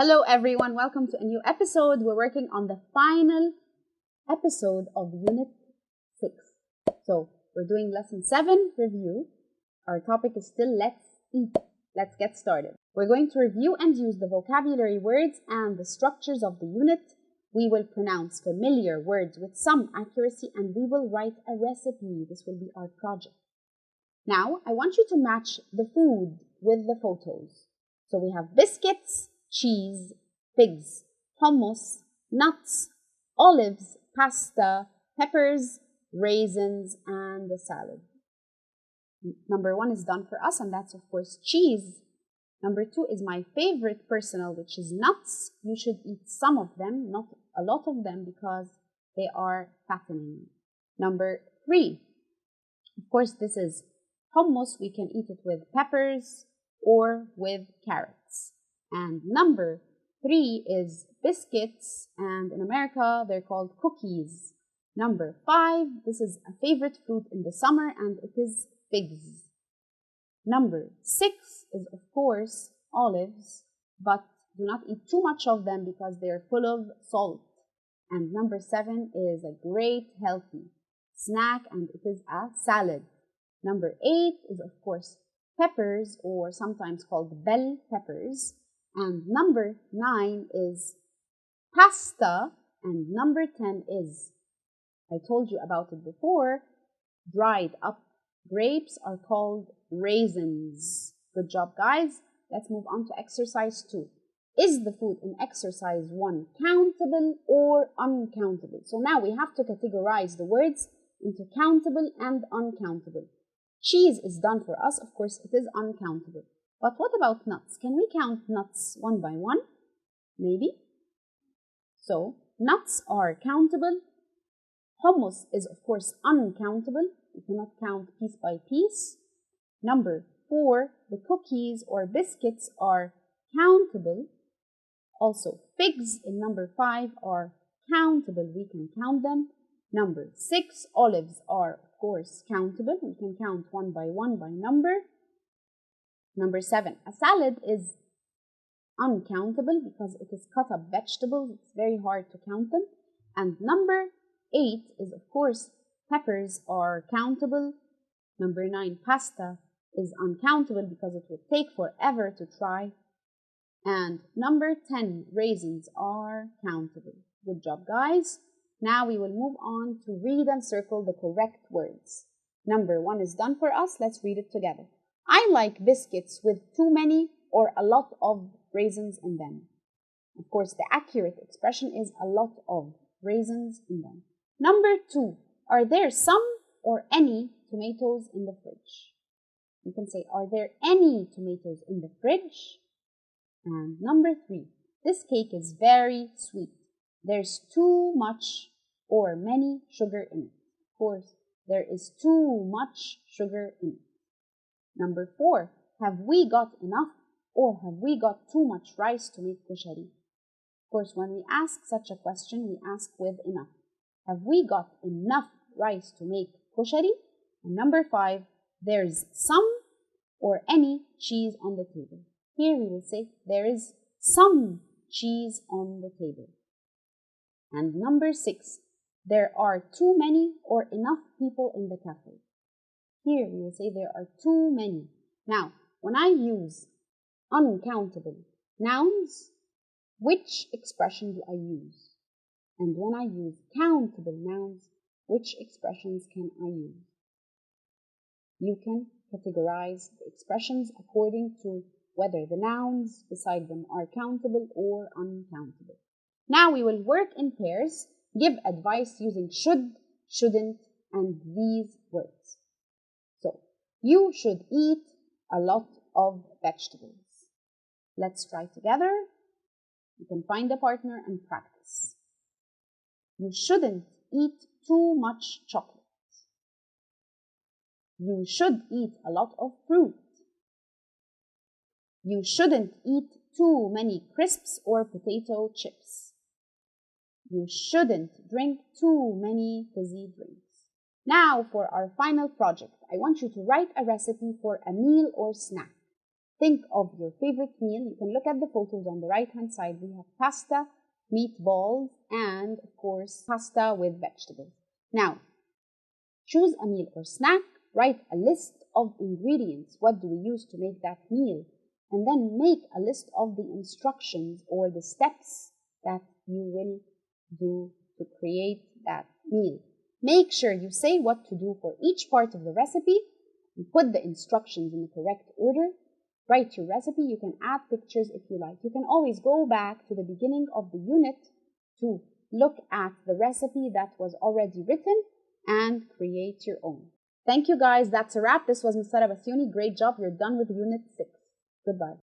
Hello everyone, welcome to a new episode. We're working on the final episode of Unit 6. So we're doing Lesson 7 review. Our topic is still let's eat. Let's get started. We're going to review and use the vocabulary words and the structures of the unit. We will pronounce familiar words with some accuracy and we will write a recipe. This will be our project. Now, I want you to match the food with the photos. So we have biscuits, cheese, pigs, hummus, nuts, olives, pasta, peppers, raisins, and a salad. Number 1 is done for us, and that's of course cheese. Number 2 is my favorite personal, which is nuts. You should eat some of them, not a lot of them, because they are fattening. Number 3, of course, this is hummus. We can eat it with peppers or with carrots. And number 3 is biscuits, and in America they're called cookies. Number 5, this is a favorite fruit in the summer, and it is figs. Number 6 is of course olives, but do not eat too much of them because they're full of salt. And number 7 is a great healthy snack, and it is a salad. Number 8 is of course peppers, or sometimes called bell peppers. And number 9 is pasta, and number 10 is, I told you about it before, dried up grapes are called raisins. Good job, guys. Let's move on to exercise 2. Is the food in exercise 1 countable or uncountable? So now we have to categorize the words into countable and uncountable. Cheese is done for us. Of course, it is uncountable. But what about nuts? Can we count nuts one by one? Maybe. So, nuts are countable. Hummus is, of course, uncountable. You cannot count piece by piece. Number 4, the cookies or biscuits are countable. Also, figs in number 5 are countable. We can count them. Number 6, olives are, of course, countable. We can count one by number. Number 7, a salad is uncountable because it is cut up vegetables. It's very hard to count them. And number 8 is, of course, peppers are countable. Number 9, pasta is uncountable because it would take forever to try. And number 10, raisins are countable. Good job, guys. Now we will move on to read and circle the correct words. Number 1 is done for us. Let's read it together. I like biscuits with too many or a lot of raisins in them. Of course, the accurate expression is a lot of raisins in them. Number 2, are there some or any tomatoes in the fridge? You can say, are there any tomatoes in the fridge? And number 3, this cake is very sweet. There's too much or many sugar in it. Of course, there is too much sugar in it. Number 4, have we got enough or have we got too much rice to make kushari? Of course, when we ask such a question, we ask with enough. Have we got enough rice to make kushari? And number 5, there's some or any cheese on the table. Here we will say there is some cheese on the table. And number 6, there are too many or enough people in the cafe. Here we will say there are too many. Now, when I use uncountable nouns, which expression do I use? And when I use countable nouns, which expressions can I use? You can categorize the expressions according to whether the nouns beside them are countable or uncountable. Now we will work in pairs, give advice using should, shouldn't, and these words. So, you should eat a lot of vegetables. Let's try together. You can find a partner and practice. You shouldn't eat too much chocolate. You should eat a lot of fruit. You shouldn't eat too many crisps or potato chips. You shouldn't drink too many fizzy drinks. Now for our final project, I want you to write a recipe for a meal or snack. Think of your favorite meal. You can look at the photos on the right-hand side. We have pasta, meatballs, and of course, pasta with vegetables. Now, choose a meal or snack. Write a list of ingredients. What do we use to make that meal? And then make a list of the instructions or the steps that you will do to create that meal. Make sure you say what to do for each part of the recipe and put the instructions in the correct order. Write your recipe. You can add pictures if you like. You can always go back to the beginning of the unit to look at the recipe that was already written and create your own. Thank you guys. That's a wrap. This was Mustara Basyuni. Great job. You're done with Unit 6. Goodbye.